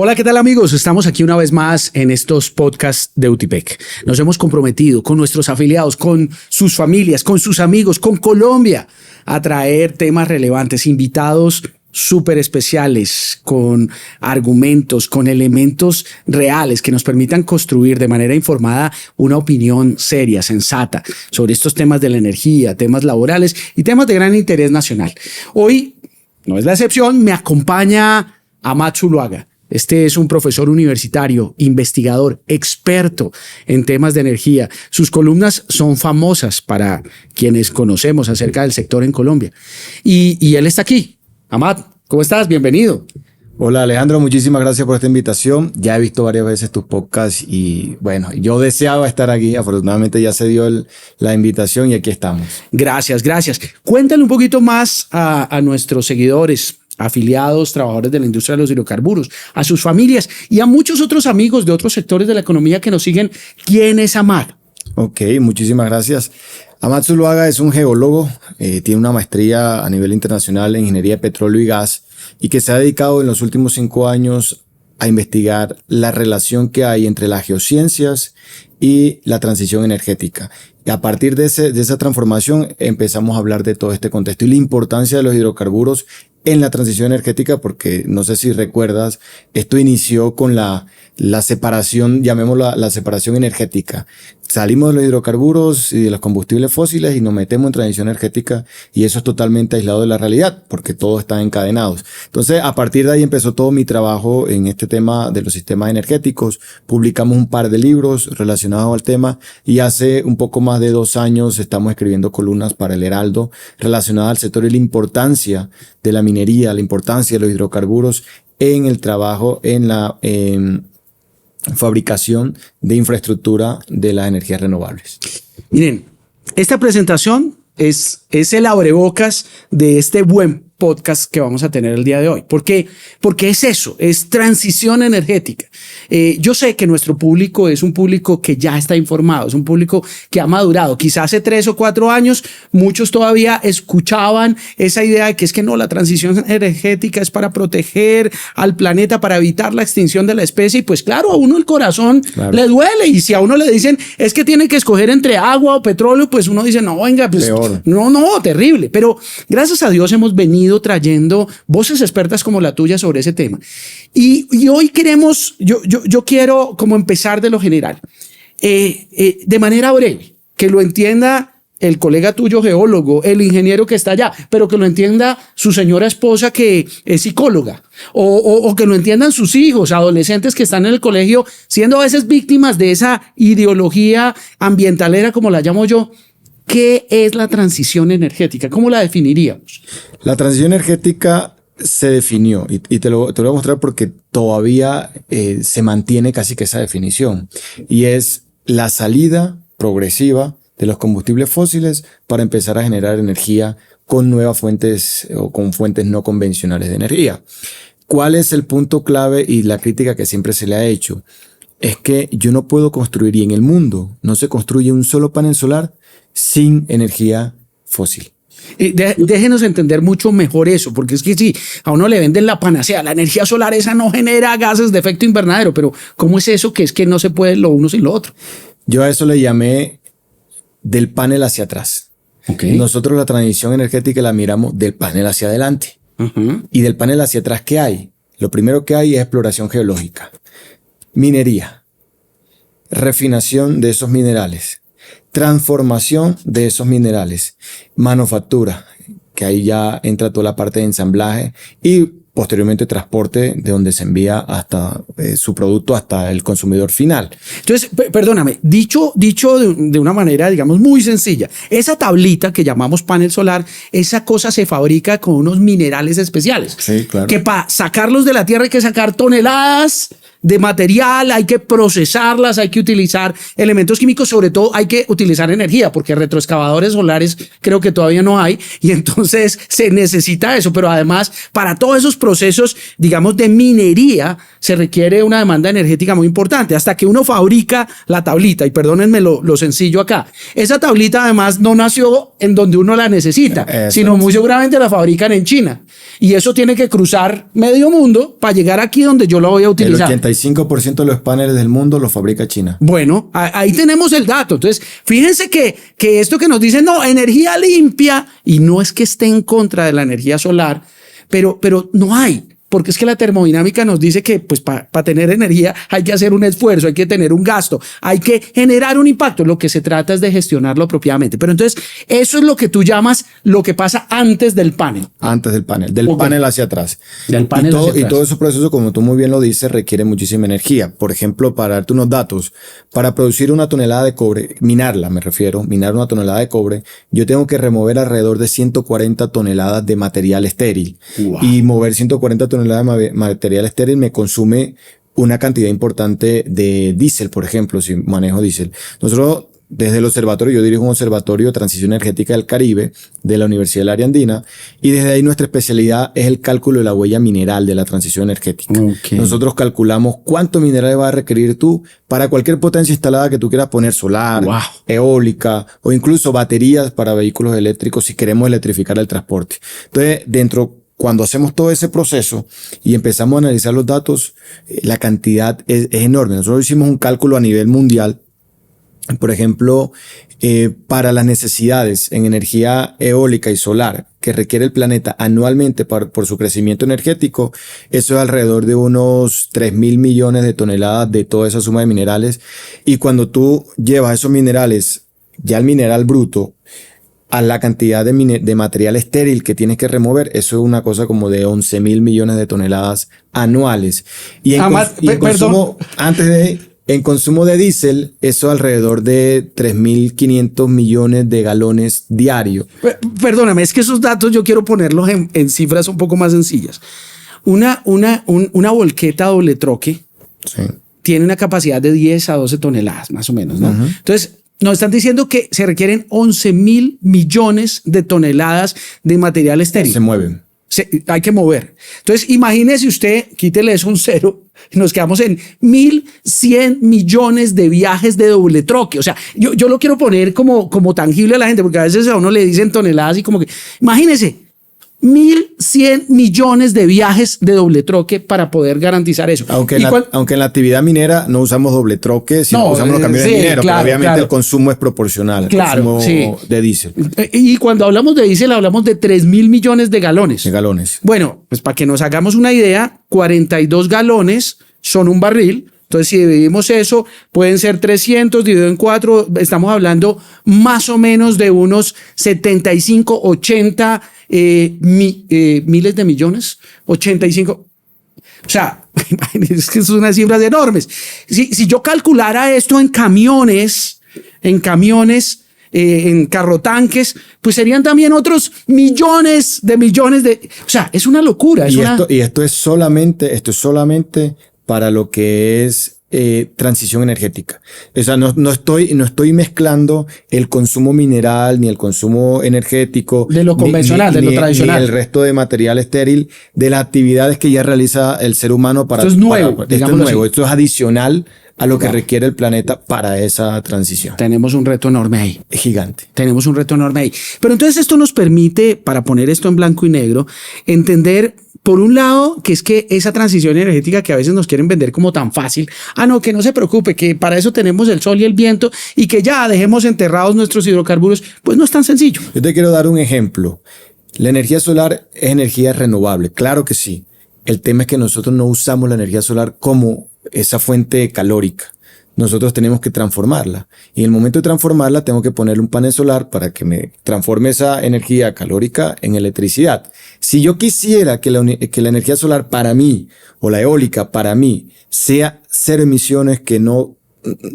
Hola, ¿qué tal amigos? Estamos aquí una vez más en estos podcasts de UTIPEC. Nos hemos comprometido con nuestros afiliados, con sus familias, con sus amigos, con Colombia, a traer temas relevantes, invitados súper especiales, con argumentos, con elementos reales que nos permitan construir de manera informada una opinión seria, sensata, sobre estos temas de la energía, temas laborales y temas de gran interés nacional. Hoy, no es la excepción, me acompaña Amat Zuluaga. Este es un profesor universitario, investigador, experto en temas de energía. Sus columnas son famosas para quienes conocemos acerca del sector en Colombia. Y él está aquí. Amat, ¿cómo estás? Bienvenido. Hola Alejandro, muchísimas gracias por esta invitación. Ya he visto varias veces tus podcasts y bueno, yo deseaba estar aquí. Afortunadamente ya se dio la invitación y aquí estamos. Gracias. Cuéntale un poquito más a nuestros seguidores, afiliados, trabajadores de la industria de los hidrocarburos, a sus familias y a muchos otros amigos de otros sectores de la economía que nos siguen. ¿Quién es Amat? Ok, muchísimas gracias. Amat Zuluaga es un geólogo, tiene una maestría a nivel internacional en ingeniería de petróleo y gas y que se ha dedicado en los últimos 5 años a investigar la relación que hay entre las geociencias y la transición energética. Y a partir de esa transformación empezamos a hablar de todo este contexto y la importancia de los hidrocarburos en la transición energética, porque no sé si recuerdas, esto inició con la separación, llamémosla la separación energética. Salimos de los hidrocarburos y de los combustibles fósiles y nos metemos en transición energética y eso es totalmente aislado de la realidad porque todos están encadenados. Entonces, a partir de ahí empezó todo mi trabajo en este tema de los sistemas energéticos. Publicamos un par de libros relacionados al tema y hace un poco más de 2 años estamos escribiendo columnas para El Heraldo relacionadas al sector y la importancia de la minería, la importancia de los hidrocarburos en el trabajo, en la fabricación de infraestructura de las energías renovables. Miren, esta presentación es el abrebocas de este buen podcast que vamos a tener el día de hoy. ¿Por qué? Porque es eso, es transición energética. Yo sé que nuestro público es un público que ya está informado, es un público que ha madurado. Quizás hace 3 o 4 años muchos todavía escuchaban esa idea de que es que no, la transición energética es para proteger al planeta, para evitar la extinción de la especie. Y pues claro, a uno el corazón le duele. Y si a uno le dicen es que tiene que escoger entre agua o petróleo, pues uno dice, no, venga, pues peor. No, terrible. Pero gracias a Dios hemos venido trayendo voces expertas como la tuya sobre ese tema. Y hoy queremos, yo quiero como empezar de lo general, de manera breve, que lo entienda el colega tuyo geólogo, el ingeniero que está allá, pero que lo entienda su señora esposa que es psicóloga, o que lo entiendan sus hijos, adolescentes que están en el colegio, siendo a veces víctimas de esa ideología ambientalera, como la llamo yo. ¿Qué es la transición energética? ¿Cómo la definiríamos? La transición energética se definió y te lo voy a mostrar porque todavía se mantiene casi que esa definición y es la salida progresiva de los combustibles fósiles para empezar a generar energía con nuevas fuentes o con fuentes no convencionales de energía. ¿Cuál es el punto clave y la crítica que siempre se le ha hecho? Es que yo no puedo construir y en el mundo no se construye un solo panel solar sin energía fósil. Déjenos entender mucho mejor eso, porque es que sí, a uno le venden la panacea, la energía solar esa no genera gases de efecto invernadero, pero ¿cómo es eso que es que no se puede lo uno sin lo otro? Yo a eso le llamé del panel hacia atrás. Okay. Nosotros la transición energética la miramos del panel hacia adelante. Y del panel hacia atrás, ¿qué hay? Lo primero que hay es exploración geológica, minería, refinación de esos minerales, transformación de esos minerales, manufactura, que ahí ya entra toda la parte de ensamblaje y posteriormente transporte de donde se envía hasta su producto hasta el consumidor final. Entonces, perdóname, dicho de una manera, digamos, muy sencilla, esa tablita que llamamos panel solar, esa cosa se fabrica con unos minerales especiales. Sí, claro. Que para sacarlos de la tierra hay que sacar toneladas de material, hay que procesarlas, hay que utilizar elementos químicos, sobre todo hay que utilizar energía, porque retroexcavadores solares creo que todavía no hay, y entonces se necesita eso, pero además para todos esos procesos, digamos, de minería, se requiere una demanda energética muy importante, hasta que uno fabrica la tablita, y perdónenme lo sencillo acá, esa tablita además no nació en donde uno la necesita, sino muy seguramente la fabrican en China, y eso tiene que cruzar medio mundo para llegar aquí donde yo lo voy a utilizar. El 85% de los paneles del mundo los fabrica China. Bueno, ahí tenemos el dato. Entonces, fíjense que esto que nos dicen, no, energía limpia, y no es que esté en contra de la energía solar, pero no hay. Porque es que la termodinámica nos dice que pues para tener energía hay que hacer un esfuerzo, hay que tener un gasto, hay que generar un impacto. Lo que se trata es de gestionarlo apropiadamente. Pero entonces, eso es lo que tú llamas lo que pasa antes del panel. Antes del panel, del panel hacia atrás. Del panel hacia atrás. Y todo ese proceso, como tú muy bien lo dices, requiere muchísima energía. Por ejemplo, para darte unos datos, para producir una tonelada de cobre, minarla me refiero, minar una tonelada de cobre, yo tengo que remover alrededor de 140 toneladas de material estéril. Wow. Y mover 140 toneladas de material estéril me consume una cantidad importante de diésel, por ejemplo, si manejo diésel. Nosotros, desde el observatorio, yo dirijo un observatorio de transición energética del Caribe de la Universidad del Área Andina, y desde ahí nuestra especialidad es el cálculo de la huella mineral de la transición energética. Okay. Nosotros calculamos cuánto mineral vas a requerir tú para cualquier potencia instalada que tú quieras poner, solar, wow, eólica o incluso baterías para vehículos eléctricos si queremos electrificar el transporte. Entonces, cuando hacemos todo ese proceso y empezamos a analizar los datos, la cantidad es enorme. Nosotros hicimos un cálculo a nivel mundial. Por ejemplo, para las necesidades en energía eólica y solar que requiere el planeta anualmente por su crecimiento energético, eso es alrededor de unos 3.000 millones de toneladas de toda esa suma de minerales. Y cuando tú llevas esos minerales, ya el mineral bruto, a la cantidad de material estéril que tienes que remover, eso es una cosa como de 11.000 millones de toneladas anuales. Y en consumo de diésel, eso alrededor de 3.500 millones de galones diarios. Perdóname, es que esos datos yo quiero ponerlos en cifras un poco más sencillas. Una volqueta doble troque, sí, tiene una capacidad de 10 a 12 toneladas, más o menos, ¿no? Entonces, nos están diciendo que se requieren 11.000 millones de toneladas de material estéril. Se mueven. Hay que mover. Entonces, imagínese usted, quítele eso un cero, y nos quedamos en 1.100 millones de viajes de doble troque. O sea, yo lo quiero poner como tangible a la gente, porque a veces a uno le dicen toneladas y como que, imagínese, 1.100 millones de viajes de doble troque para poder garantizar eso. Aunque en la actividad minera no usamos doble troque, sino usamos los camiones mineros, claro, pero obviamente el consumo es proporcional al consumo de diésel. Y cuando hablamos de diésel, hablamos de 3.000 millones de galones. De galones. Bueno, pues para que nos hagamos una idea, 42 galones son un barril. Entonces, si dividimos eso, pueden ser 300 dividido en 4. Estamos hablando más o menos de unos 75, 80 miles de millones. 85. O sea, es que son unas cifras enormes. Si yo calculara esto en camiones, en carrotanques, pues serían también otros millones de... O sea, es una locura. Esto es solamente para lo que es transición energética. O sea, no estoy mezclando el consumo mineral ni el consumo energético de lo convencional, de lo tradicional, ni el resto de material estéril de las actividades que ya realiza el ser humano para. Esto es nuevo. Esto es adicional a lo que requiere el planeta para esa transición. Tenemos un reto enorme ahí. Es gigante. Tenemos un reto enorme ahí. Pero entonces esto nos permite, para poner esto en blanco y negro, entender, por un lado, que es que esa transición energética que a veces nos quieren vender como tan fácil, no, que no se preocupe, que para eso tenemos el sol y el viento y que ya dejemos enterrados nuestros hidrocarburos, pues no es tan sencillo. Yo te quiero dar un ejemplo. La energía solar es energía renovable, claro que sí. El tema es que nosotros no usamos la energía solar como esa fuente calórica. Nosotros tenemos que transformarla. Y en el momento de transformarla, tengo que ponerle un panel solar para que me transforme esa energía calórica en electricidad. Si yo quisiera que la energía solar para mí, o la eólica para mí, sea cero emisiones, que no,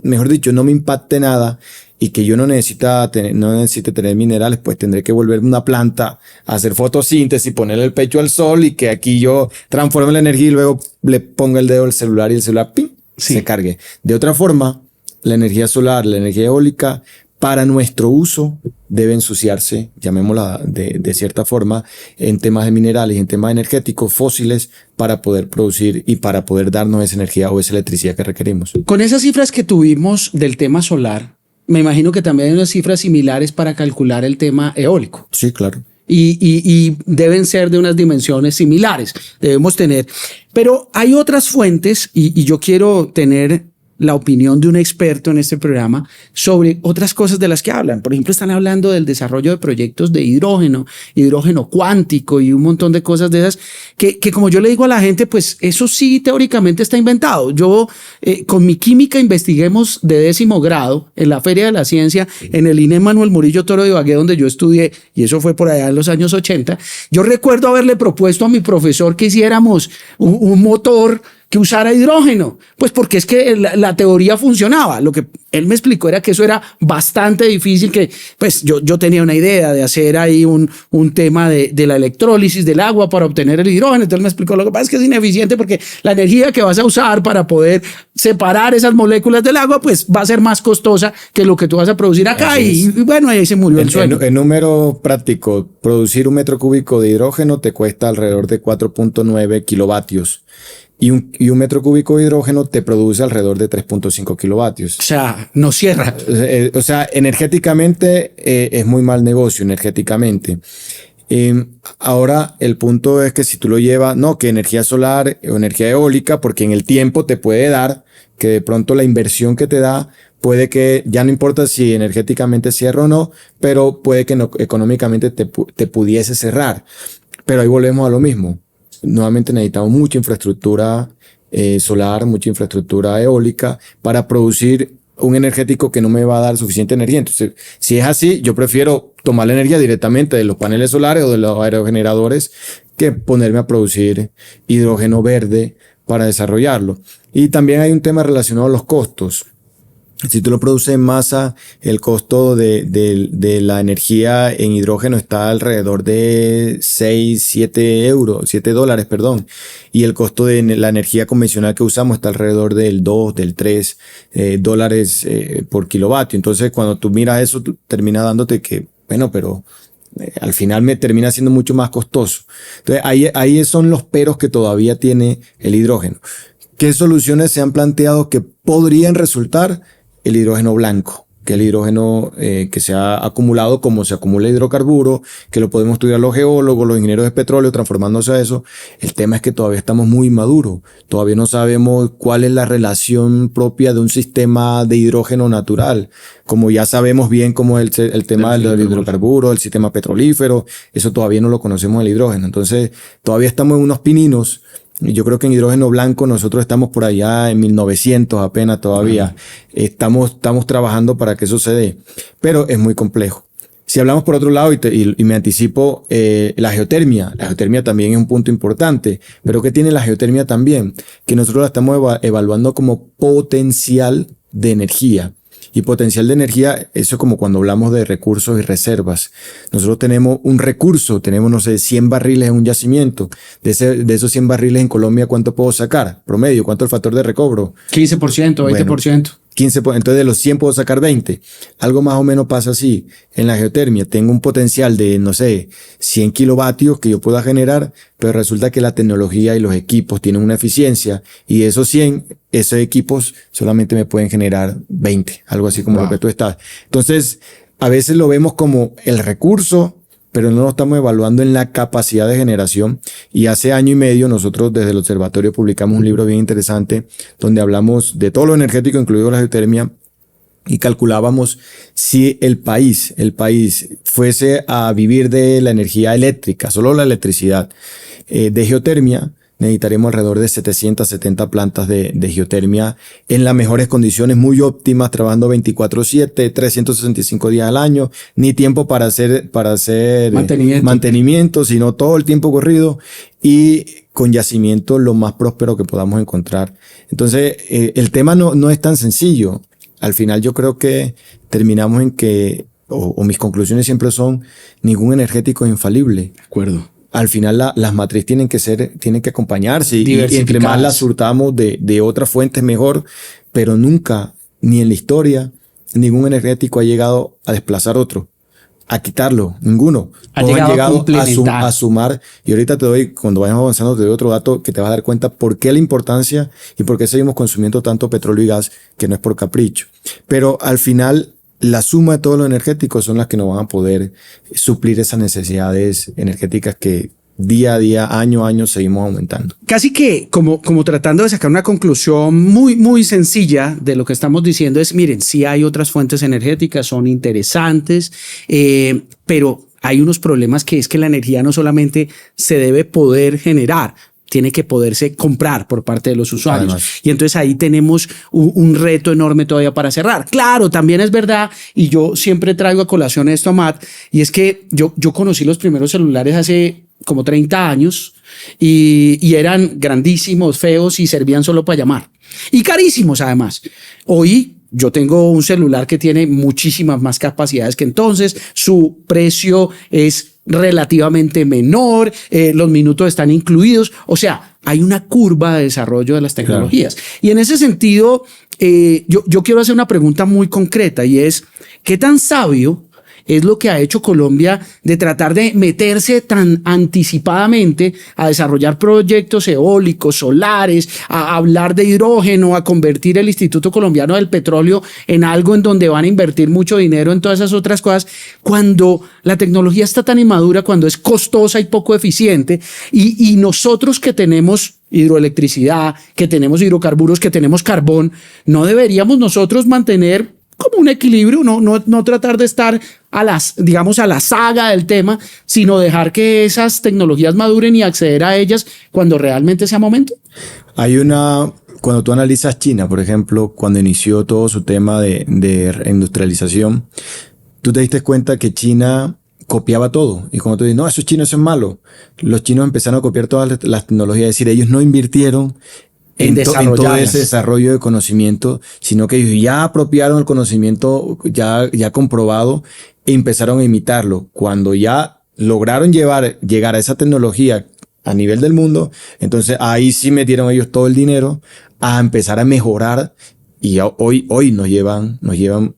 mejor dicho, no me impacte nada, y que yo no necesite tener minerales, pues tendré que volverme una planta, hacer fotosíntesis, ponerle el pecho al sol y que aquí yo transforme la energía y luego le ponga el dedo al celular y el celular ¡pim! Sí. Se cargue. De otra forma, la energía solar, la energía eólica, para nuestro uso debe ensuciarse, llamémosla de cierta forma, en temas de minerales, en temas energéticos fósiles, para poder producir y para poder darnos esa energía o esa electricidad que requerimos. Con esas cifras que tuvimos del tema solar, me imagino que también hay unas cifras similares para calcular el tema eólico. Sí, claro. Y deben ser de unas dimensiones similares, debemos tener. Pero hay otras fuentes y yo quiero tener la opinión de un experto en este programa sobre otras cosas de las que hablan. Por ejemplo, están hablando del desarrollo de proyectos de hidrógeno cuántico y un montón de cosas de esas que como yo le digo a la gente, pues eso sí teóricamente está inventado. Yo con mi química investiguemos de 10º grado en la Feria de la Ciencia en el INE Manuel Murillo Toro de Ibagué, donde yo estudié, y eso fue por allá en los años 80. Yo recuerdo haberle propuesto a mi profesor que hiciéramos un motor que usara hidrógeno, pues porque es que la teoría funcionaba. Lo que él me explicó era que eso era bastante difícil, que pues yo tenía una idea de hacer ahí un tema de la electrólisis del agua para obtener el hidrógeno. Entonces me explicó, lo que pasa es que es ineficiente porque la energía que vas a usar para poder separar esas moléculas del agua, pues va a ser más costosa que lo que tú vas a producir acá. Y bueno, ahí se murió el sueño. En número práctico, producir 1 metro cúbico de hidrógeno te cuesta alrededor de 4.9 kilovatios. Y un metro cúbico de hidrógeno te produce alrededor de 3.5 kilovatios. O sea, no cierra. O sea, energéticamente es muy mal negocio, energéticamente. Ahora, el punto es que si tú lo llevas, no, que energía solar o energía eólica, porque en el tiempo te puede dar, que de pronto la inversión que te da, puede que, ya no importa si energéticamente cierra o no, pero puede que no, económicamente te pudiese cerrar. Pero ahí volvemos a lo mismo. Nuevamente necesitamos mucha infraestructura solar, mucha infraestructura eólica para producir un energético que no me va a dar suficiente energía. Entonces, si es así, yo prefiero tomar la energía directamente de los paneles solares o de los aerogeneradores que ponerme a producir hidrógeno verde para desarrollarlo. Y también hay un tema relacionado a los costos. Si tú lo produces en masa, el costo de la energía en hidrógeno está alrededor de 7 dólares, perdón. Y el costo de la energía convencional que usamos está alrededor del 2, del 3 dólares por kilovatio. Entonces, cuando tú miras eso, tú terminas dándote que, bueno, pero al final me termina siendo mucho más costoso. Entonces, ahí son los peros que todavía tiene el hidrógeno. ¿Qué soluciones se han planteado que podrían resultar? El hidrógeno blanco, que es el hidrógeno que se ha acumulado como se acumula hidrocarburo, que lo podemos estudiar los geólogos, los ingenieros de petróleo, transformándose a eso. El tema es que todavía estamos muy maduros, todavía no sabemos cuál es la relación propia de un sistema de hidrógeno natural, como ya sabemos bien cómo es el tema del hidrocarburo, el sistema petrolífero, eso todavía no lo conocemos el hidrógeno. Entonces todavía estamos en unos pininos. Yo creo que en hidrógeno blanco nosotros estamos por allá en 1900 apenas todavía. Estamos trabajando para que eso se dé, pero es muy complejo. Si hablamos por otro lado, y me anticipo, la geotermia. La geotermia también es un punto importante. Pero ¿qué tiene la geotermia también? Que nosotros la estamos evaluando como potencial de energía. Y potencial de energía, eso es como cuando hablamos de recursos y reservas. Nosotros tenemos un recurso, tenemos, no sé, 100 barriles en un yacimiento. De esos 100 barriles en Colombia, ¿cuánto puedo sacar? Promedio, ¿cuánto es el factor de recobro? 15%, 20%. Bueno, 15%, entonces de los 100 puedo sacar 20. Algo más o menos pasa así. En la geotermia tengo un potencial de, no sé, 100 kilovatios que yo pueda generar, pero resulta que la tecnología y los equipos tienen una eficiencia y de esos 100, esos equipos solamente me pueden generar 20, algo así como lo que tú estás. Entonces, a veces lo vemos como el recurso, pero no lo estamos evaluando en la capacidad de generación. Y hace año y medio nosotros desde el observatorio publicamos un libro bien interesante donde hablamos de todo lo energético, incluido la geotermia, y calculábamos si el país fuese a vivir de la energía eléctrica, solo la electricidad, de geotermia, necesitaremos alrededor de 770 plantas de geotermia en las mejores condiciones, muy óptimas, trabajando 24/7, 365 días al año, ni tiempo para hacer mantenimiento, sino todo el tiempo corrido y con yacimiento lo más próspero que podamos encontrar. Entonces, el tema no es tan sencillo. al final yo creo que terminamos en que, o mis conclusiones siempre son, ningún energético es infalible. De acuerdo. Al final las matrices tienen que acompañarse y entre más las surtamos de otras fuentes mejor, pero nunca, ni en la historia, ningún energético ha llegado a desplazar otro, a quitarlo, ninguno. Todos han llegado a sumar. Y ahorita cuando vayamos avanzando, te doy otro dato que te vas a dar cuenta por qué la importancia y por qué seguimos consumiendo tanto petróleo y gas, que no es por capricho. Pero al final, la suma de todos los energéticos son las que nos van a poder suplir esas necesidades energéticas que día a día, año a año, seguimos aumentando. Casi que como tratando de sacar una conclusión muy, muy sencilla de lo que estamos diciendo es, miren, sí hay otras fuentes energéticas, son interesantes, pero hay unos problemas que es que la energía no solamente se debe poder generar, tiene que poderse comprar por parte de los usuarios. Además. Y entonces ahí tenemos un reto enorme todavía para cerrar. Claro, también es verdad, y yo siempre traigo a colación esto, Matt, y es que yo conocí los primeros celulares hace como 30 años y eran grandísimos, feos y servían solo para llamar. Y carísimos además. Hoy yo tengo un celular que tiene muchísimas más capacidades que entonces, su precio es relativamente menor, los minutos están incluidos, o sea, hay una curva de desarrollo de las tecnologías. Claro. Y en ese sentido, yo quiero hacer una pregunta muy concreta y es, ¿qué tan sabio es lo que ha hecho Colombia de tratar de meterse tan anticipadamente a desarrollar proyectos eólicos, solares, a hablar de hidrógeno, a convertir el Instituto Colombiano del Petróleo en algo en donde van a invertir mucho dinero en todas esas otras cosas, cuando la tecnología está tan inmadura, cuando es costosa y poco eficiente, y nosotros que tenemos hidroelectricidad, que tenemos hidrocarburos, que tenemos carbón, no deberíamos nosotros mantener como un equilibrio, no tratar de estar a la saga del tema, sino dejar que esas tecnologías maduren y acceder a ellas cuando realmente sea momento? Cuando tú analizas China, por ejemplo, cuando inició todo su tema de reindustrialización, tú te diste cuenta que China copiaba todo. Y cuando tú dices, no, esos chinos son malos, los chinos empezaron a copiar todas las tecnologías, es decir, ellos no invirtieron en todo ese desarrollo de conocimiento, sino que ellos ya apropiaron el conocimiento ya comprobado e empezaron a imitarlo. Cuando ya lograron llegar a esa tecnología a nivel del mundo, entonces ahí sí metieron ellos todo el dinero a empezar a mejorar. Y hoy nos llevan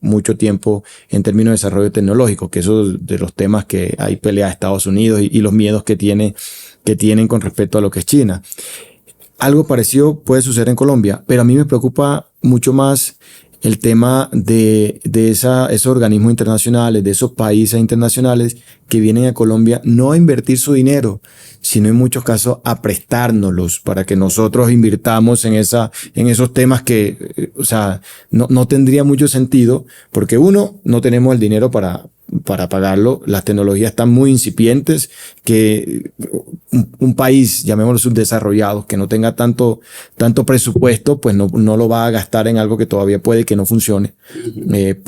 mucho tiempo en términos de desarrollo tecnológico, que eso es de los temas que hay pelea a Estados Unidos y los miedos que tienen con respecto a lo que es China. Algo parecido puede suceder en Colombia, pero a mí me preocupa mucho más el tema de esos organismos internacionales, de esos países internacionales que vienen a Colombia no a invertir su dinero, sino en muchos casos a prestárnoslos para que nosotros invirtamos en esos temas que, o sea, no tendría mucho sentido, porque uno, no tenemos el dinero para pagarlo, las tecnologías están muy incipientes, que un país, llamémoslo subdesarrollado, que no tenga tanto presupuesto, pues no lo va a gastar en algo que todavía puede que no funcione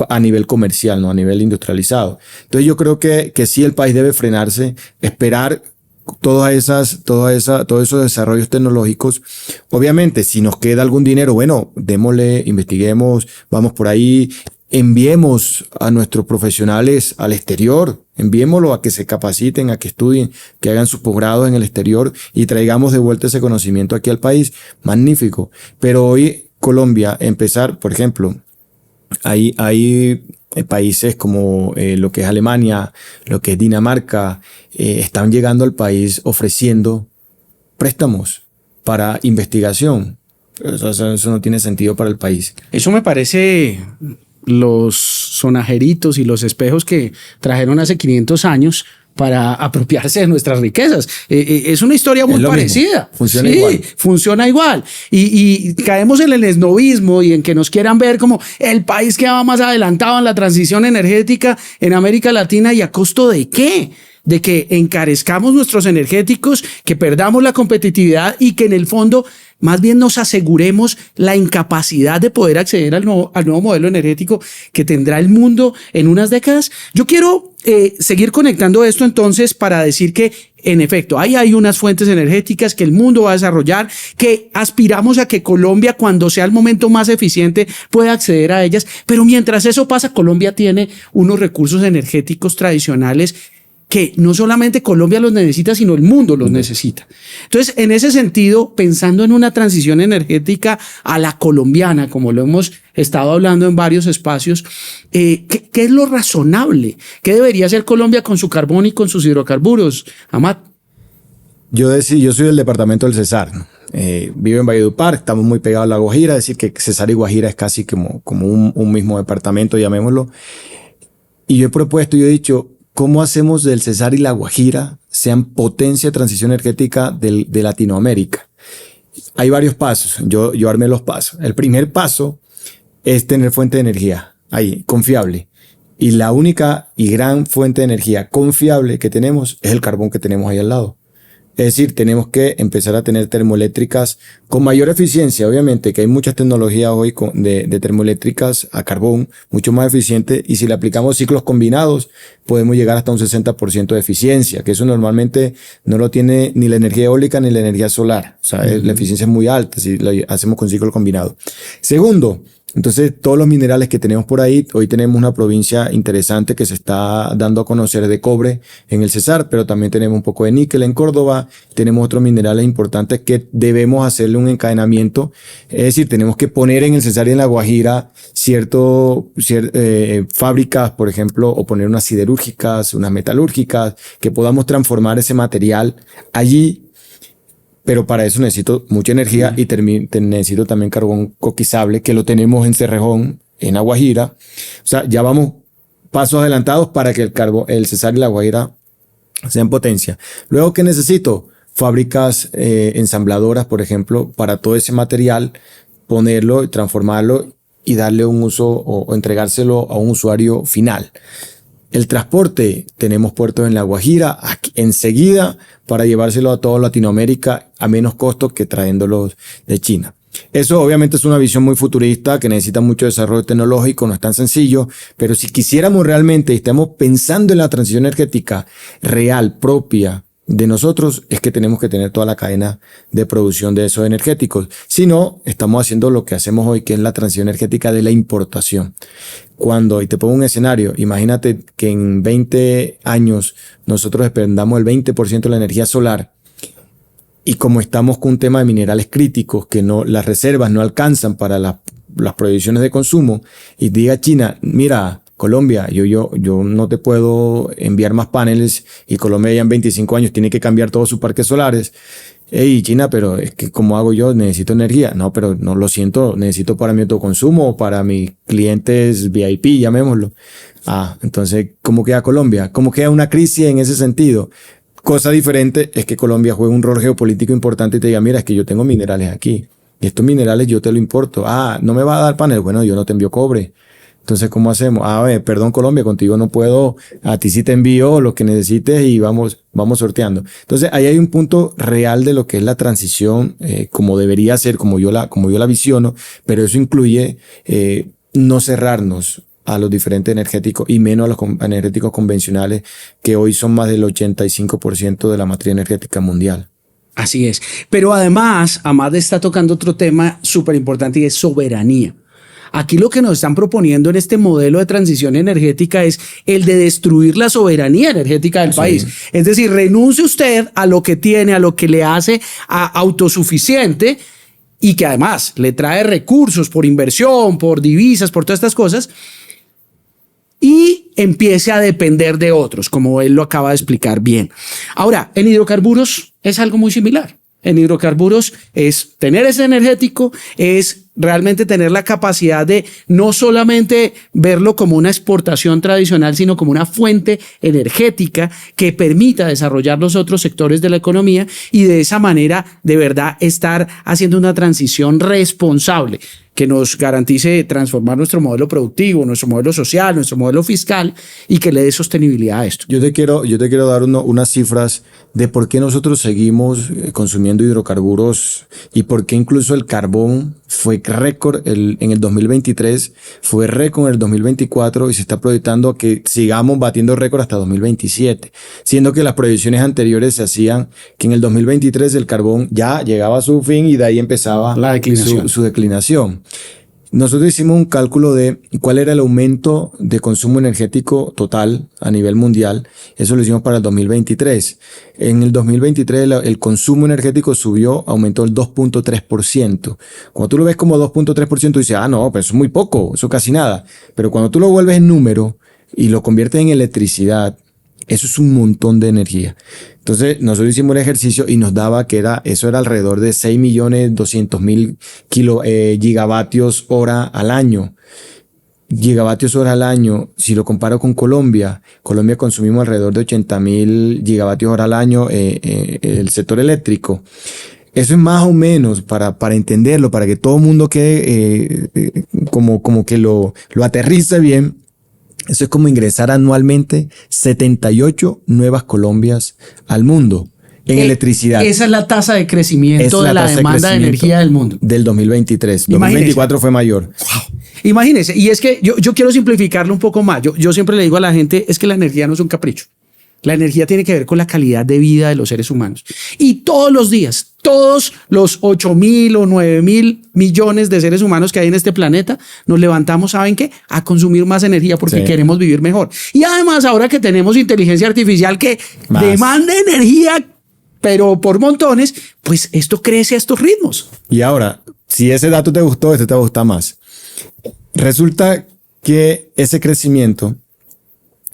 a nivel comercial, no a nivel industrializado. Entonces yo creo que sí el país debe frenarse, esperar todos esos desarrollos tecnológicos. Obviamente, si nos queda algún dinero, bueno, démosle, investiguemos, vamos por ahí, enviemos a nuestros profesionales al exterior, enviémoslo a que se capaciten, a que estudien, que hagan sus posgrados en el exterior y traigamos de vuelta ese conocimiento aquí al país. Magnífico. Pero hoy Colombia, empezar, por ejemplo, hay países como lo que es Alemania, lo que es Dinamarca, están llegando al país ofreciendo préstamos para investigación. Eso no tiene sentido para el país. Eso me parece los sonajeritos y los espejos que trajeron hace 500 años para apropiarse de nuestras riquezas. Es una historia muy parecida. Funciona igual. Funciona igual. Y caemos en el esnovismo y en que nos quieran ver como el país que va más adelantado en la transición energética en América Latina. ¿Y a costo de qué? De que encarezcamos nuestros energéticos, que perdamos la competitividad y que en el fondo más bien nos aseguremos la incapacidad de poder acceder al nuevo modelo energético que tendrá el mundo en unas décadas. Yo quiero seguir conectando esto entonces para decir que en efecto ahí hay unas fuentes energéticas que el mundo va a desarrollar, que aspiramos a que Colombia, cuando sea el momento más eficiente, pueda acceder a ellas, pero mientras eso pasa, Colombia tiene unos recursos energéticos tradicionales que no solamente Colombia los necesita, sino el mundo los necesita. Entonces, en ese sentido, pensando en una transición energética a la colombiana, como lo hemos estado hablando en varios espacios, ¿qué es lo razonable? ¿Qué debería hacer Colombia con su carbón y con sus hidrocarburos, Amat? Yo soy del departamento del Cesar, ¿no? Vivo en Valledupar, estamos muy pegados a La Guajira, es decir que Cesar y Guajira es casi como un mismo departamento, llamémoslo. Y yo he dicho, ¿cómo hacemos del Cesar y La Guajira sean potencia de transición energética de Latinoamérica? Hay varios pasos, yo armé los pasos. El primer paso es tener fuente de energía ahí, confiable. Y la única y gran fuente de energía confiable que tenemos es el carbón que tenemos ahí al lado. Es decir, tenemos que empezar a tener termoeléctricas con mayor eficiencia. Obviamente que hay muchas tecnologías hoy de termoeléctricas a carbón, mucho más eficiente. Y si le aplicamos ciclos combinados, podemos llegar hasta un 60% de eficiencia, que eso normalmente no lo tiene ni la energía eólica ni la energía solar. O sea, la eficiencia es muy alta si lo hacemos con ciclo combinado. Segundo, entonces todos los minerales que tenemos por ahí, hoy tenemos una provincia interesante que se está dando a conocer de cobre en el Cesar, pero también tenemos un poco de níquel en Córdoba, tenemos otros minerales importantes que debemos hacerle un encadenamiento, es decir, tenemos que poner en el Cesar y en La Guajira fábricas, por ejemplo, o poner unas siderúrgicas, unas metalúrgicas, que podamos transformar ese material allí. Pero para eso necesito mucha energía y necesito también carbón coquizable, que lo tenemos en Cerrejón, en La Guajira. O sea, ya vamos pasos adelantados para que el Cesar y La Guajira sean potencia. Luego, ¿qué necesito? Fábricas ensambladoras, por ejemplo, para todo ese material, ponerlo, transformarlo y darle un uso o entregárselo a un usuario final. El transporte, tenemos puertos en La Guajira, aquí, enseguida, para llevárselo a toda Latinoamérica a menos costo que trayéndolos de China. Eso obviamente es una visión muy futurista que necesita mucho desarrollo tecnológico, no es tan sencillo, pero si quisiéramos realmente y estamos pensando en la transición energética real, propia de nosotros, es que tenemos que tener toda la cadena de producción de esos energéticos. Si no, estamos haciendo lo que hacemos hoy, que es la transición energética de la importación. Y te pongo un escenario, imagínate que en 20 años nosotros dependamos el 20% de la energía solar, y como estamos con un tema de minerales críticos, que las reservas no alcanzan para las proyecciones de consumo, y diga China, mira, Colombia, yo no te puedo enviar más paneles, y Colombia ya en 25 años tiene que cambiar todos sus parques solares. Hey, China, pero es que ¿cómo hago yo? Necesito energía. No, pero no lo siento, necesito para mi autoconsumo o para mis clientes VIP, llamémoslo. Entonces, ¿cómo queda Colombia? ¿Cómo queda una crisis en ese sentido? Cosa diferente es que Colombia juegue un rol geopolítico importante y te diga, mira, es que yo tengo minerales aquí. Y estos minerales yo te lo importo. ¿No me va a dar panel? Bueno, yo no te envío cobre. Entonces, ¿cómo hacemos? Perdón, Colombia, contigo no puedo, a ti sí te envío lo que necesites y vamos sorteando. Entonces, ahí hay un punto real de lo que es la transición, como debería ser, como yo la visiono, pero eso incluye no cerrarnos a los diferentes energéticos y menos a los energéticos convencionales, que hoy son más del 85% de la matriz energética mundial. Así es. Pero además, Amad está tocando otro tema súper importante y es soberanía. Aquí lo que nos están proponiendo en este modelo de transición energética es el de destruir la soberanía energética del país. Es decir, renuncie usted a lo que tiene, a lo que le hace autosuficiente y que además le trae recursos por inversión, por divisas, por todas estas cosas, y empiece a depender de otros, como él lo acaba de explicar bien. Ahora, en hidrocarburos es algo muy similar. En hidrocarburos es tener ese energético, es realmente tener la capacidad de no solamente verlo como una exportación tradicional, sino como una fuente energética que permita desarrollar los otros sectores de la economía y de esa manera de verdad estar haciendo una transición responsable, que nos garantice transformar nuestro modelo productivo, nuestro modelo social, nuestro modelo fiscal y que le dé sostenibilidad a esto. Yo te quiero dar unas cifras de por qué nosotros seguimos consumiendo hidrocarburos y por qué incluso el carbón fue récord en el 2023, fue récord en el 2024 y se está proyectando que sigamos batiendo récord hasta 2027, siendo que las proyecciones anteriores se hacían que en el 2023 el carbón ya llegaba a su fin y de ahí empezaba la declinación. Su declinación. Nosotros hicimos un cálculo de cuál era el aumento de consumo energético total a nivel mundial. Eso lo hicimos para el 2023. En el 2023 el consumo energético aumentó el 2.3%. Cuando tú lo ves como 2.3%, dices, no, pero eso es muy poco, eso casi nada. Pero cuando tú lo vuelves en número y lo conviertes en electricidad, eso es un montón de energía. Entonces, nosotros hicimos el ejercicio y nos daba que eso era alrededor de 6.200.000 gigavatios hora al año. Gigavatios hora al año, si lo comparo con Colombia consumimos alrededor de 80.000 gigavatios hora al año el sector eléctrico. Eso es más o menos para entenderlo, para que todo el mundo quede como que lo aterrice bien. Eso es como ingresar anualmente 78 nuevas Colombias al mundo en electricidad. Esa es la tasa de crecimiento de la demanda de energía del mundo. Del 2023. 2024 fue mayor. Wow. Imagínense, y es que yo quiero simplificarlo un poco más. Yo siempre le digo a la gente, es que la energía no es un capricho. La energía tiene que ver con la calidad de vida de los seres humanos. Y todos los días, todos los 8.000 o 9.000 millones de seres humanos que hay en este planeta, nos levantamos, ¿saben qué? A consumir más energía porque queremos vivir mejor. Y además, ahora que tenemos inteligencia artificial que demanda energía, pero por montones, pues esto crece a estos ritmos. Y ahora, si ese dato te gustó, este te va a gustar más. Resulta que ese crecimiento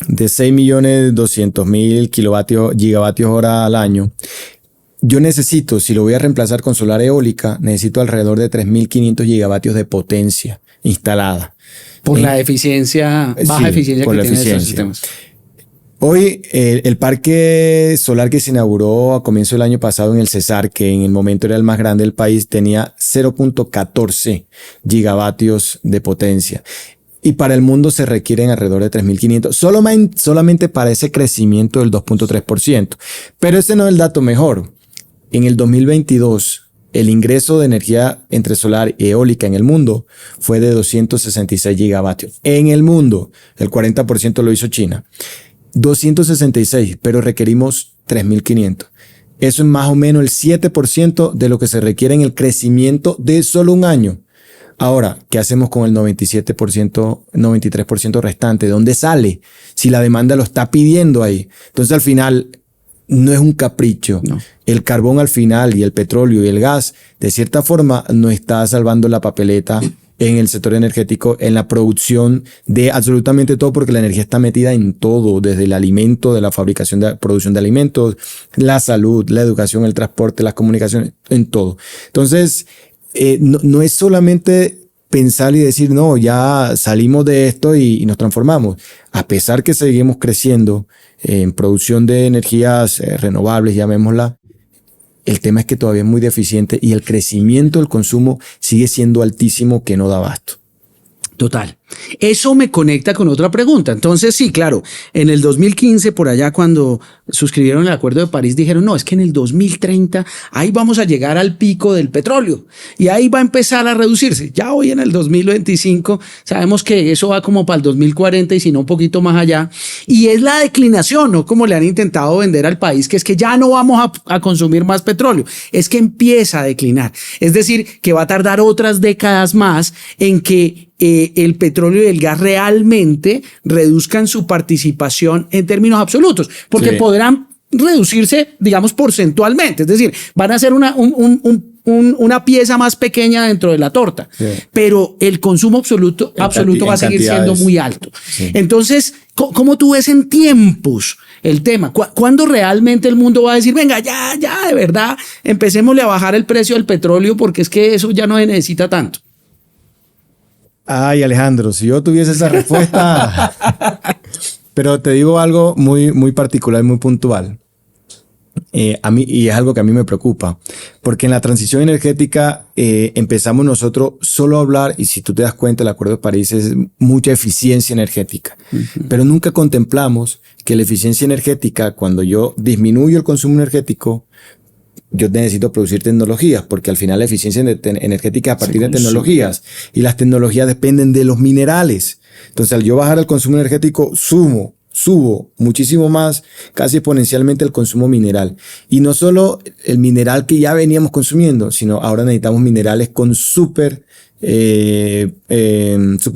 de 6.200.000 gigavatios hora al año, yo necesito, si lo voy a reemplazar con solar eólica, necesito alrededor de 3.500 gigavatios de potencia instalada. Por la eficiencia, baja eficiencia que tienen esos sistemas. Hoy el parque solar que se inauguró a comienzo del año pasado en el Cesar, que en el momento era el más grande del país, tenía 0.14 gigavatios de potencia. Y para el mundo se requieren alrededor de 3.500, solamente para ese crecimiento del 2.3%. Pero ese no es el dato mejor. En el 2022, el ingreso de energía entre solar y eólica en el mundo fue de 266 gigavatios. En el mundo, el 40% lo hizo China. 266, pero requerimos 3.500. Eso es más o menos el 7% de lo que se requiere en el crecimiento de solo un año. Ahora, ¿qué hacemos con el 97%, 93% restante? ¿De dónde sale? Si la demanda lo está pidiendo ahí. Entonces, al final, no es un capricho. No. El carbón al final y el petróleo y el gas, de cierta forma, nos está salvando la papeleta en el sector energético, en la producción de absolutamente todo, porque la energía está metida en todo, desde el alimento, de la fabricación, de la producción de alimentos, la salud, la educación, el transporte, las comunicaciones, en todo. Entonces, no es solamente pensar y decir, no, ya salimos de esto y nos transformamos. A pesar que seguimos creciendo en producción de energías renovables, llamémosla, el tema es que todavía es muy deficiente y el crecimiento del consumo sigue siendo altísimo, que no da abasto. Total. Eso me conecta con otra pregunta. Entonces, sí, claro, en el 2015, por allá cuando suscribieron el Acuerdo de París, dijeron, no, es que en el 2030 ahí vamos a llegar al pico del petróleo y ahí va a empezar a reducirse. Ya hoy en el 2025 sabemos que eso va como para el 2040 y si no un poquito más allá. Y es la declinación, ¿no? Como le han intentado vender al país, que es que ya no vamos a consumir más petróleo. Es que empieza a declinar. Es decir, que va a tardar otras décadas más en que el petróleo y el gas realmente reduzcan su participación en términos absolutos, porque podrán reducirse, digamos, porcentualmente, es decir, van a ser una pieza más pequeña dentro de la torta, pero el consumo absoluto va a seguir siendo muy alto. Sí. Entonces, ¿cómo tú ves en tiempos el tema? ¿Cuándo realmente el mundo va a decir, venga, ya, de verdad, empecémosle a bajar el precio del petróleo porque es que eso ya no se necesita tanto? Ay, Alejandro, si yo tuviese esa respuesta, pero te digo algo muy, muy particular y muy puntual. a mí, y es algo que a mí me preocupa, porque en la transición energética empezamos nosotros solo a hablar, y si tú te das cuenta, el Acuerdo de París es mucha eficiencia energética, pero nunca contemplamos que la eficiencia energética, cuando yo disminuyo el consumo energético, yo necesito producir tecnologías, porque al final la eficiencia energética es a partir de tecnologías, y las tecnologías dependen de los minerales. Entonces, al yo bajar el consumo energético, subo muchísimo más, casi exponencialmente el consumo mineral. Y no solo el mineral que ya veníamos consumiendo, sino ahora necesitamos minerales con super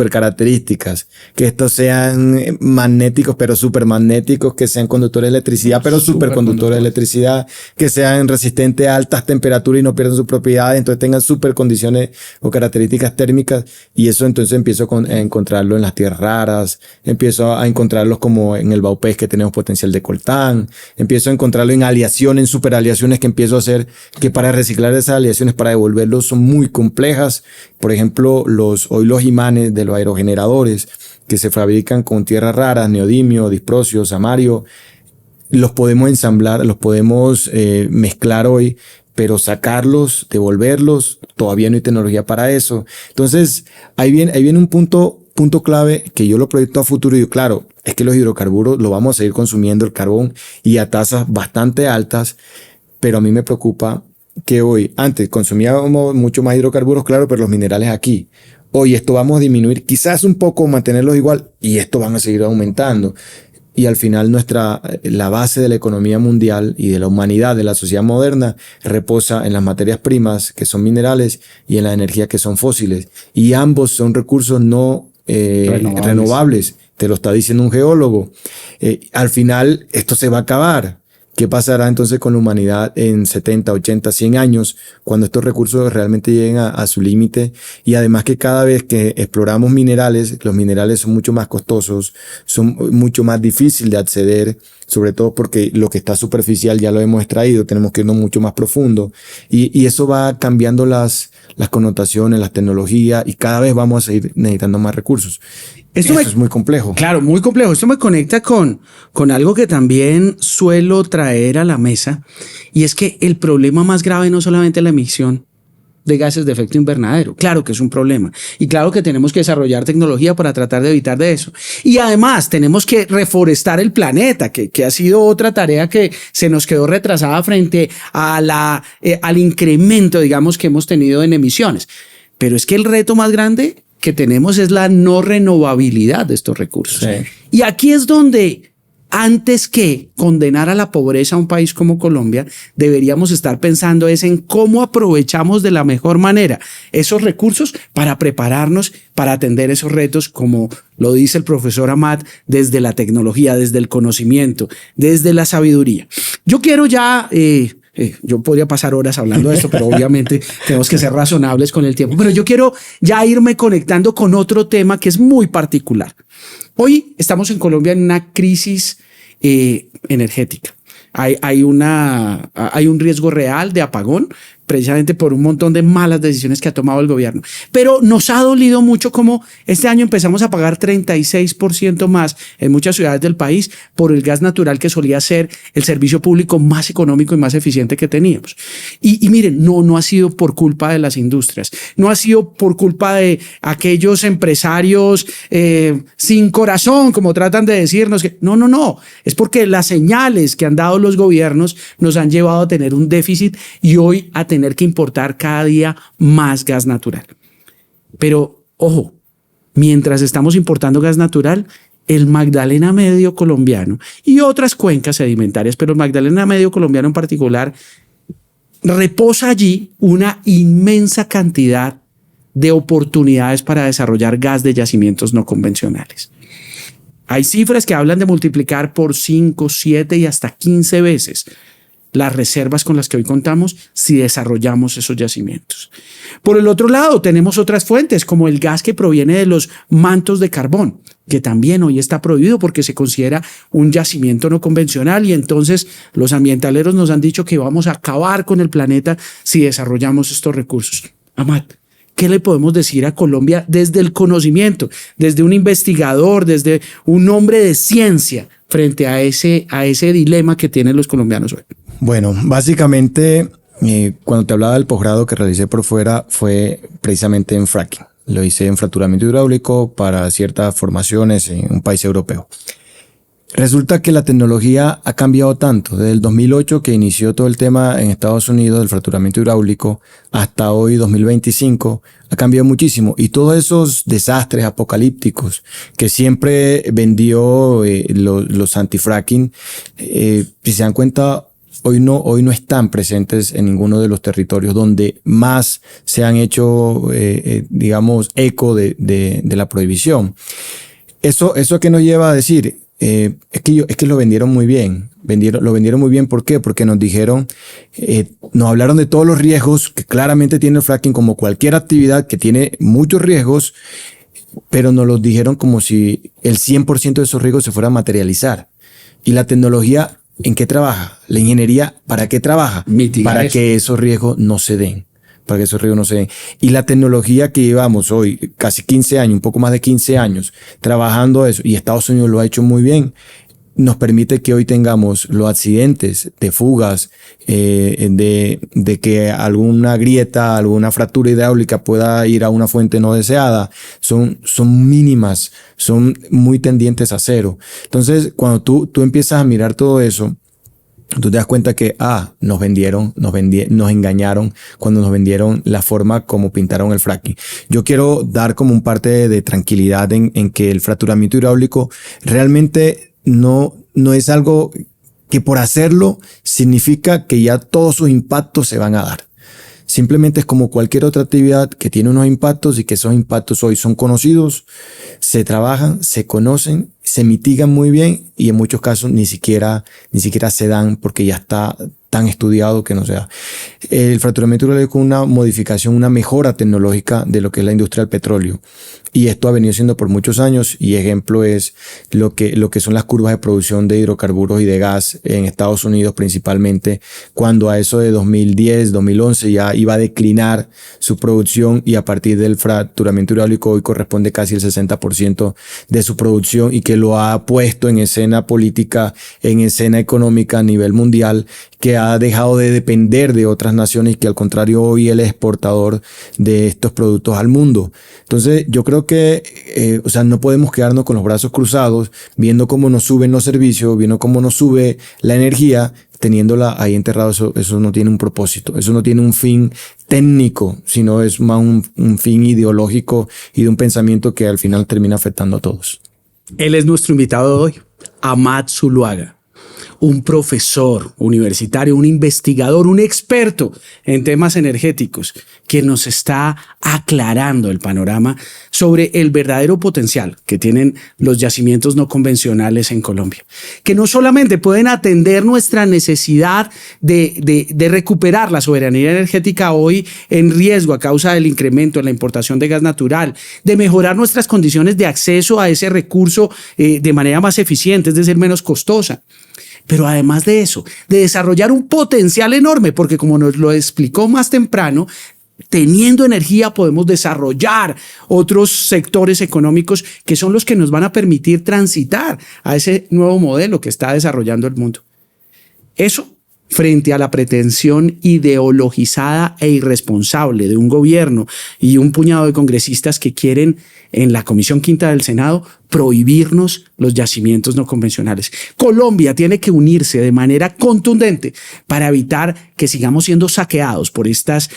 características, que estos sean magnéticos, pero supermagnéticos, que sean conductores de electricidad, pero superconductores de electricidad, que sean resistentes a altas temperaturas y no pierdan sus propiedades, entonces tengan super condiciones o características térmicas, y eso entonces empiezo a encontrarlo en las tierras raras, empiezo a encontrarlos como en el Baupés, que tenemos potencial de coltán, empiezo a encontrarlo en aleaciones, en superaleaciones que empiezo a hacer, que para reciclar esas aleaciones, para devolverlos, son muy complejas. Por ejemplo, hoy los imanes de los aerogeneradores que se fabrican con tierras raras, neodimio, disprosio, samario, los podemos ensamblar, los podemos mezclar hoy, pero sacarlos, devolverlos, todavía no hay tecnología para eso. Entonces, ahí viene un punto clave que yo lo proyecto a futuro y digo, claro, es que los hidrocarburos lo vamos a seguir consumiendo, el carbón, y a tasas bastante altas, pero a mí me preocupa que hoy, antes consumíamos mucho más hidrocarburos, claro, pero los minerales aquí. Hoy esto vamos a disminuir, quizás un poco, mantenerlos igual, y esto van a seguir aumentando. Y al final la base de la economía mundial y de la humanidad, de la sociedad moderna, reposa en las materias primas, que son minerales, y en la energía, que son fósiles. Y ambos son recursos no renovables. Te lo está diciendo un geólogo. Al final esto se va a acabar. ¿Qué pasará entonces con la humanidad en 70, 80, 100 años cuando estos recursos realmente lleguen a su límite? Y además que cada vez que exploramos minerales, los minerales son mucho más costosos, son mucho más difíciles de acceder, sobre todo porque lo que está superficial ya lo hemos extraído, tenemos que irnos mucho más profundo. Y eso va cambiando las connotaciones, las tecnologías, y cada vez vamos a ir necesitando más recursos. Esto es muy complejo. Claro, muy complejo. Esto me conecta con algo que también suelo traer a la mesa, y es que el problema más grave no solamente es la emisión de gases de efecto invernadero. Claro que es un problema, y claro que tenemos que desarrollar tecnología para tratar de evitar de eso. Y además tenemos que reforestar el planeta, que ha sido otra tarea que se nos quedó retrasada frente a al incremento, digamos, que hemos tenido en emisiones. Pero es que el reto más grande que tenemos es la no renovabilidad de estos recursos. Sí. Y aquí es donde, antes que condenar a la pobreza a un país como Colombia, deberíamos estar pensando en cómo aprovechamos de la mejor manera esos recursos para prepararnos para atender esos retos, como lo dice el profesor Amat, desde la tecnología, desde el conocimiento, desde la sabiduría. Yo quiero ya... yo podría pasar horas hablando de esto, pero obviamente tenemos que ser razonables con el tiempo. Pero yo quiero ya irme conectando con otro tema que es muy particular. Hoy estamos en Colombia en una crisis energética. Hay un riesgo real de apagón, precisamente por un montón de malas decisiones que ha tomado el gobierno. Pero nos ha dolido mucho como este año empezamos a pagar 36% más en muchas ciudades del país por el gas natural, que solía ser el servicio público más económico y más eficiente que teníamos. Y miren, no ha sido por culpa de las industrias, no ha sido por culpa de aquellos empresarios sin corazón, como tratan de decirnos. No. Es porque las señales que han dado los gobiernos nos han llevado a tener un déficit y hoy a tener que importar cada día más gas natural. Pero, ojo, mientras estamos importando gas natural, el Magdalena Medio colombiano y otras cuencas sedimentarias, pero el Magdalena Medio colombiano en particular, reposa allí una inmensa cantidad de oportunidades para desarrollar gas de yacimientos no convencionales. Hay cifras que hablan de multiplicar por 5, 7 y hasta 15 veces las reservas con las que hoy contamos si desarrollamos esos yacimientos. Por el otro lado, tenemos otras fuentes como el gas que proviene de los mantos de carbón, que también hoy está prohibido porque se considera un yacimiento no convencional, y entonces los ambientaleros nos han dicho que vamos a acabar con el planeta si desarrollamos estos recursos. Amat, ¿qué le podemos decir a Colombia desde el conocimiento, desde un investigador, desde un hombre de ciencia frente a ese dilema que tienen los colombianos hoy? Bueno, básicamente, cuando te hablaba del posgrado que realicé por fuera, fue precisamente en fracking. Lo hice en fracturamiento hidráulico para ciertas formaciones en un país europeo. Resulta que la tecnología ha cambiado tanto, desde el 2008 que inició todo el tema en Estados Unidos del fracturamiento hidráulico hasta hoy 2025, ha cambiado muchísimo, y todos esos desastres apocalípticos que siempre vendió los anti-fracking, si se dan cuenta, hoy no están presentes en ninguno de los territorios donde más se han hecho, digamos, eco de la prohibición. Eso que nos lleva a decir, es que lo vendieron muy bien. Lo vendieron muy bien, ¿por qué? Porque nos dijeron, nos hablaron de todos los riesgos que claramente tiene el fracking, como cualquier actividad que tiene muchos riesgos, pero nos los dijeron como si el 100% de esos riesgos se fuera a materializar. Y la tecnología, ¿en qué trabaja? La ingeniería, ¿para qué trabaja? Mitigar para eso. que esos riesgos no se den. Para que esos riesgos no se den. Y la tecnología que llevamos hoy, casi 15 años, un poco más de 15 años, trabajando eso, y Estados Unidos lo ha hecho muy bien, nos permite que hoy tengamos los accidentes de fugas, de que alguna grieta, alguna fractura hidráulica pueda ir a una fuente no deseada, son mínimas, son muy tendientes a cero. Entonces, cuando tú empiezas a mirar todo eso, tú te das cuenta que, nos engañaron cuando nos vendieron la forma como pintaron el fracking. Yo quiero dar como un parte de tranquilidad en que el fracturamiento hidráulico realmente no es algo que por hacerlo significa que ya todos sus impactos se van a dar. Simplemente es como cualquier otra actividad que tiene unos impactos, y que esos impactos hoy son conocidos, se trabajan, se conocen, se mitigan muy bien, y en muchos casos ni siquiera se dan porque ya está tan estudiado que no se da. El fracturamiento hidráulico es una modificación, una mejora tecnológica de lo que es la industria del petróleo. Y esto ha venido siendo por muchos años, y ejemplo es lo que son las curvas de producción de hidrocarburos y de gas en Estados Unidos principalmente, cuando a eso de 2010, 2011 ya iba a declinar su producción, y a partir del fracturamiento hidráulico hoy corresponde casi el 60% de su producción, y que lo ha puesto en escena política, en escena económica a nivel mundial, que ha dejado de depender de otras naciones, y que al contrario hoy él es exportador de estos productos al mundo. Entonces yo creo que no podemos quedarnos con los brazos cruzados viendo cómo nos suben los servicios, viendo cómo nos sube la energía, teniéndola ahí enterrado. Eso no tiene un propósito, eso no tiene un fin técnico, sino es más un fin ideológico y de un pensamiento que al final termina afectando a todos. Él es nuestro invitado de hoy, Amat Zuluaga, un profesor universitario, un investigador, un experto en temas energéticos, que nos está aclarando el panorama sobre el verdadero potencial que tienen los yacimientos no convencionales en Colombia, que no solamente pueden atender nuestra necesidad de recuperar la soberanía energética hoy en riesgo a causa del incremento en la importación de gas natural, de mejorar nuestras condiciones de acceso a ese recurso de manera más eficiente, es decir, menos costosa, pero además de eso, de desarrollar un potencial enorme, porque como nos lo explicó más temprano, teniendo energía podemos desarrollar otros sectores económicos que son los que nos van a permitir transitar a ese nuevo modelo que está desarrollando el mundo. Eso frente a la pretensión ideologizada e irresponsable de un gobierno y un puñado de congresistas que quieren en la Comisión Quinta del Senado prohibirnos los yacimientos no convencionales. Colombia tiene que unirse de manera contundente para evitar que sigamos siendo saqueados por estas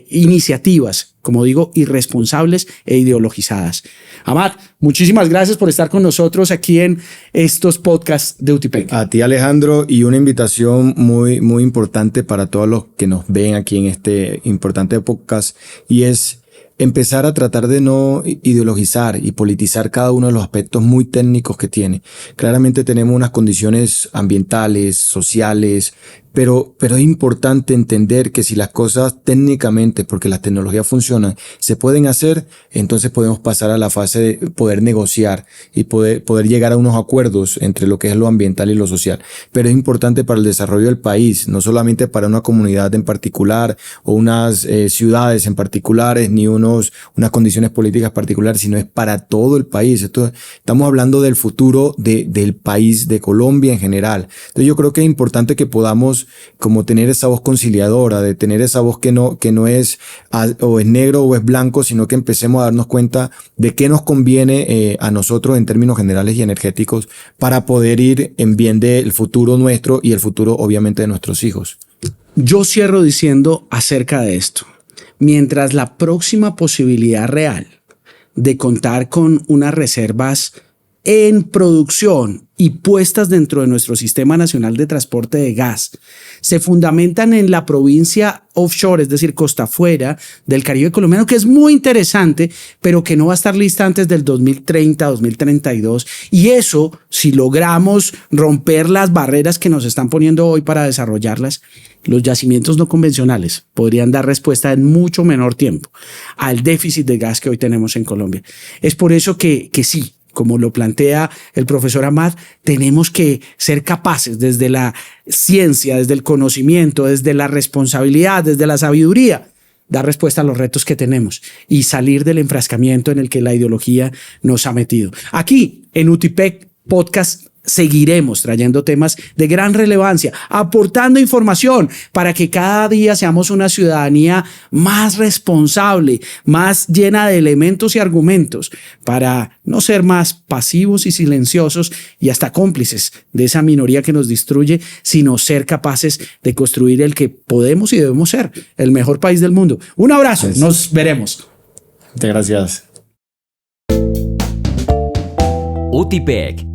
iniciativas, como digo, irresponsables e ideologizadas. Amat, muchísimas gracias por estar con nosotros aquí en estos podcasts de Utipec. A ti, Alejandro, y una invitación muy, muy importante para todos los que nos ven aquí en este importante podcast, y es empezar a tratar de no ideologizar y politizar cada uno de los aspectos muy técnicos que tiene. Claramente tenemos unas condiciones ambientales, sociales, pero es importante entender que si las cosas técnicamente, porque las tecnologías funcionan, se pueden hacer, entonces podemos pasar a la fase de poder negociar y poder llegar a unos acuerdos entre lo que es lo ambiental y lo social. Pero es importante para el desarrollo del país, no solamente para una comunidad en particular o unas ciudades en particulares, ni unas condiciones políticas particulares, sino es para todo el país. Estamos hablando del futuro del país, de Colombia en general. Entonces yo creo que es importante que podamos nosotros como tener esa voz conciliadora, de tener esa voz que no es o es negro o es blanco, sino que empecemos a darnos cuenta de qué nos conviene a nosotros en términos generales y energéticos para poder ir en bien del futuro nuestro y el futuro obviamente de nuestros hijos. Yo cierro diciendo acerca de esto, mientras la próxima posibilidad real de contar con unas reservas en producción y puestas dentro de nuestro Sistema Nacional de Transporte de Gas se fundamentan en la provincia offshore, es decir, costa afuera del Caribe colombiano, que es muy interesante, pero que no va a estar lista antes del 2030, 2032. Y eso, si logramos romper las barreras que nos están poniendo hoy para desarrollarlas, los yacimientos no convencionales podrían dar respuesta en mucho menor tiempo al déficit de gas que hoy tenemos en Colombia. Es por eso que sí, como lo plantea el profesor Ahmad, tenemos que ser capaces desde la ciencia, desde el conocimiento, desde la responsabilidad, desde la sabiduría, dar respuesta a los retos que tenemos y salir del enfrascamiento en el que la ideología nos ha metido. Aquí en UTIPEC Podcast seguiremos trayendo temas de gran relevancia, aportando información para que cada día seamos una ciudadanía más responsable, más llena de elementos y argumentos, para no ser más pasivos y silenciosos y hasta cómplices de esa minoría que nos destruye, sino ser capaces de construir el que podemos y debemos ser, el mejor país del mundo. Un abrazo, nos veremos. Muchas gracias. UTIPEC